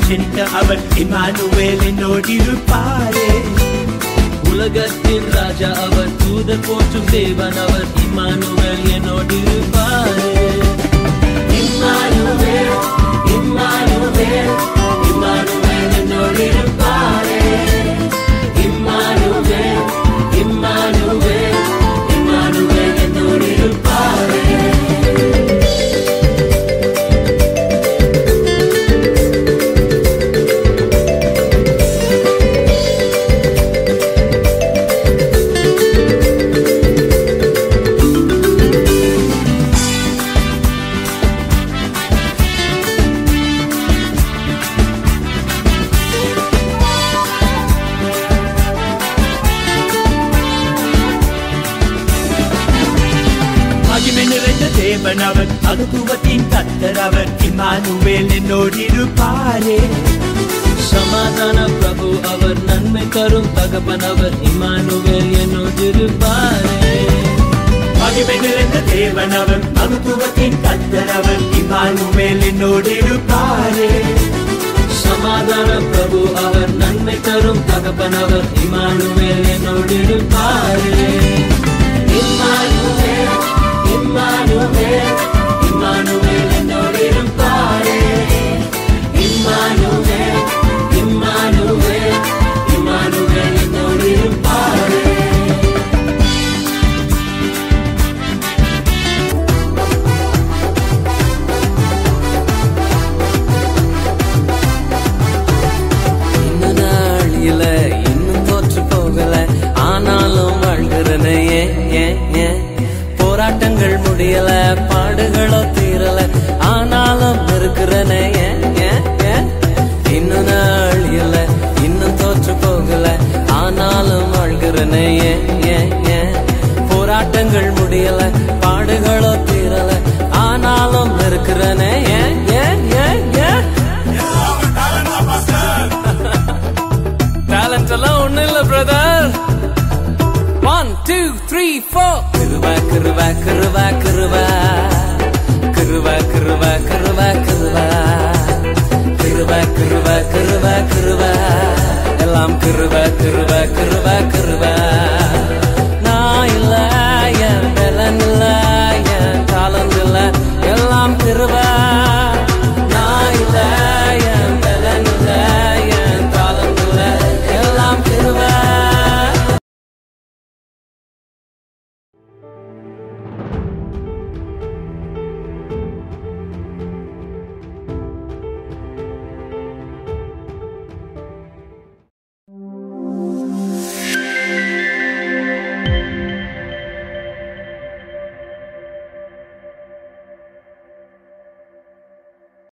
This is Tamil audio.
ஜனித்த அவர் இம்மானுவேல் என்னோடிருப்பாரே. உலகத்தின் ராஜா அவர், தூதர் போற்றும் தேவன் அவர், இம்மானுவேல் என்னோடிருப்பாரே. இம்மானுவேல் இம்மானுவேல் இம்மானுவேல் என்னோடிருப்பாரே. இம்மானுவேல் இம்மானுவேல் இம்மானுவேல் என்னோடிருப்பாரே. தேவன் அவர், மகத்துவத்தின் கர்த்தர் அவர், இம்மானுவேல் என்னோடிருப்பாரே. சமாதான பிரபு அவர், நன்மை தரும் தகப்பன் அவர், இம்மானுவேல் என்னோடிருப்பாரே. மகிமை நிறைந்த தேவன் அவர், மகத்துவத்தின் கர்த்தர் அவர், இம்மானுவேல் என்னோடிருப்பாரே. சமாதான பிரபு அவர், நன்மை தரும் தகப்பன் அவர், இம்மானுவேல் என்னோடிருப்பாரே. இம்மானுவேல் இம்மானுவேல் இம்மானுவேல் என்னோடிருப்பாரே. இம்மானுவேல் இம்மானுவேல் இம்மானுவேல் என்னோடிருப்பாரே. இன்னும் நாளில இன்னும் தோற்று போகல, ஆனாலும் வாழ்கிறனே. போராட்டங்கள் முடியல, பாடுகளோ தீரல, ஆனாலும் இருக்கிறனே. இன்னும் நாள் இல்ல, இன்னும் தோற்று போகல, ஆனாலும் வாழ்கிறனே. போராட்டங்கள் முடியல, பாடுகளோ தீரல, ஆனாலும் இருக்கிறனே. டேலண்ட் எல்லாம் ஒண்ணு இல்ல பிரதர். 1 2 3 4 கிருபா கிருபா கிருபா கிருபா கிருபா கிருபா கிருபா கிருபா கிருபா கிருபா கிருபா கிருபா எல்லாம் கிருபா கிருபா கிருபா கிருபா